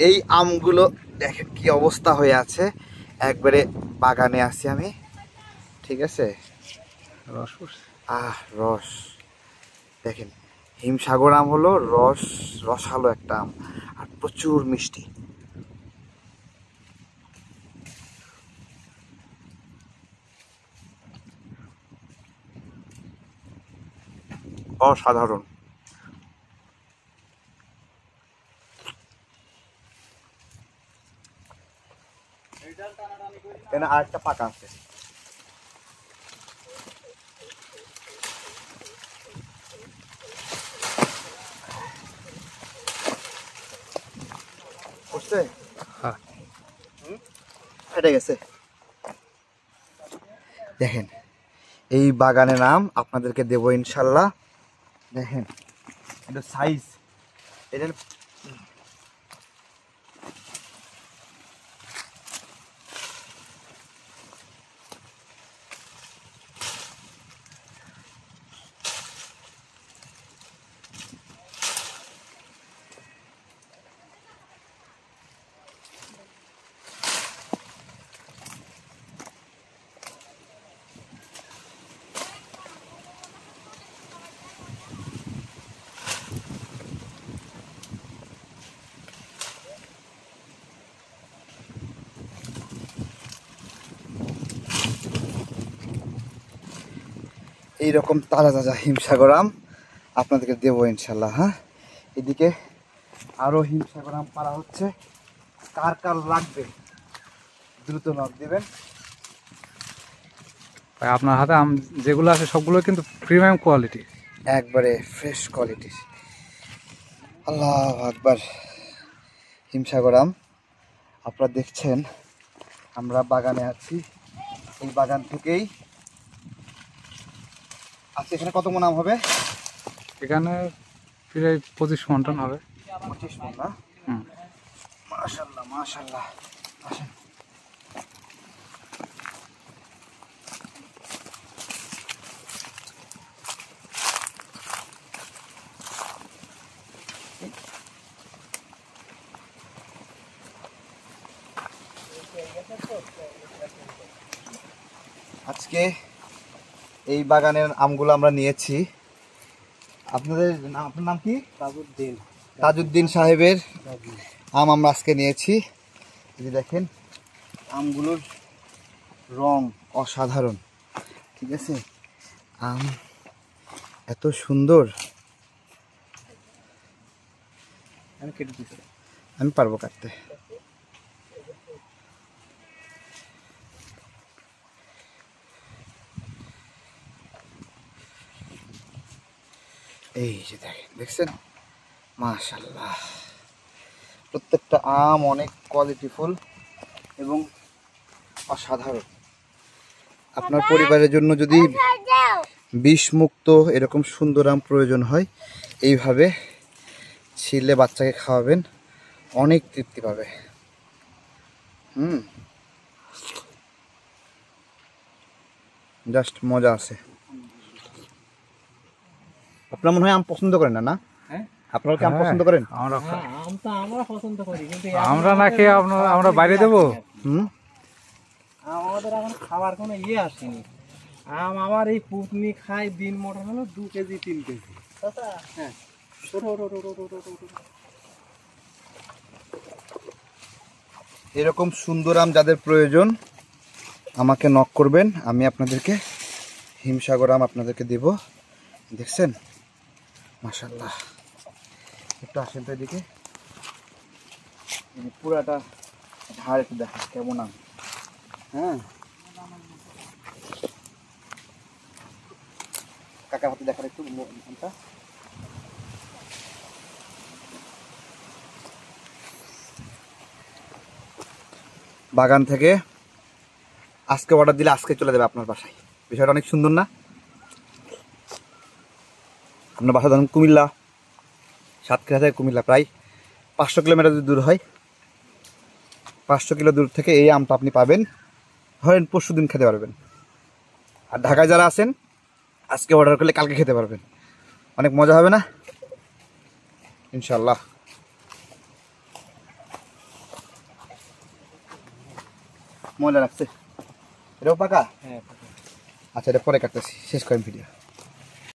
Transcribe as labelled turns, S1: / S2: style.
S1: এই আমগুলো দেখেন কি অবস্থা হয়ে আছে, একবারে বাগানে আছি আমি, ঠিক আছে।
S2: রস
S1: রস দেখেন, হিমসাগর আম হলো রসালো একটা আম আর প্রচুর মিষ্টি। অসাধারণ। এখানে আরেকটা পাকা আছে।
S2: হ্যাঁ
S1: ফেটে গেছে। দেখেন এই বাগানের আম আপনাদেরকে দেবো ইনশাল্লাহ। দেখেন এটা সাইজ, এটা এইরকম তাজা তাজা হিমসাগর আম আপনাদেরকে দেবো ইনশাল্লাহ। হ্যাঁ, এদিকে আরো হিমসাগর আম পাড়া হচ্ছে। কার কার লাগবে দ্রুত নক দিবেন।
S2: ভাই আপনার হাতে আম যেগুলো আছে সবগুলো কিন্তু প্রিমিয়াম কোয়ালিটি,
S1: একবারে ফ্রেশ কোয়ালিটির। আল্লাহ আকবার। হিমসাগর আম আপনারা দেখছেন, আমরা বাগানে আছি। এই বাগান থেকেই আজকে এখানে কত মন আম হবে?
S2: এখানে প্রায় 25 মন টন হবে।
S1: 25 মন না? মাশাআল্লাহ মাশাআল্লাহ। আসেন। আজকে এই বাগানের আমগুলো আমরা নিয়েছি। আপনার নাম কি? তাজউদ্দিন সাহেবের আম আমরা আজকে নিয়েছি। এই দেখেন আমগুলোর রং অসাধারণ, ঠিক আছে। আম এত সুন্দর, আমি কেটে দিচ্ছি, আমি পারবো কাটতে। এই যে দেখেন, দেখছেন মাশাআল্লাহ। প্রত্যেকটা আম অনেক কোয়ালিটিফুল এবং অসাধারণ। আপনার পরিবারের জন্য যদি বিষমুক্ত এরকম সুন্দর আম প্রয়োজন হয়, এইভাবে ছিলে বাচ্চাকে খাওয়াবেন, অনেক তৃপ্তি পাবে। জাস্ট মজা আছে। আপনার মনে হয় আম পছন্দ করেন না? না, আপনারা কি আম পছন্দ করেন?
S3: আমরা পছন্দ করি, কিন্তু
S2: আমরা না খেয়ে আমরা বাইরে দেবো।
S3: আমাদের এখন খাবার কোনো ইয়ে আসেনি। আম আমার এই পুকনি খাই দিন মোটা হলো 2 কেজি 3 কেজি। হ্যাঁ,
S1: এরকম সুন্দর আম যাদের প্রয়োজন আমাকে নক করবেন, আমি আপনাদেরকে হিমসাগর আম আপনাদেরকে দেব। দেখছেন মাশাআল্লাহ। একটু আসেন তো এদিকে, পুরাটা ঝাড় একটু দেখা কেমন আম। হ্যাঁ, কাকার হাতে দেখার একটু আমটা। বাগান থেকে আজকে অর্ডার দিলে আজকে চলে যাবে আপনার বাসায়। বিষয়টা অনেক সুন্দর না? আপনার বাসা ধরুন কুমিল্লা, সাতক্ষীরা থেকে কুমিল্লা প্রায় 500 কিলোমিটার দূর হয়। 500 কিলো দূর থেকে এই আমটা আপনি পাবেন, ধরেন পরশু দিন খেতে পারবেন। আর ঢাকায় যারা আছেন আজকে অর্ডার করলে কালকে খেতে পারবেন। অনেক মজা হবে না ইনশাল্লাহ? ময়লা রাখছে। এটাও পাকা?
S3: হ্যাঁ
S1: আচ্ছা, এটা পরে কাটতেছি, শেষ করেন ভিডিও।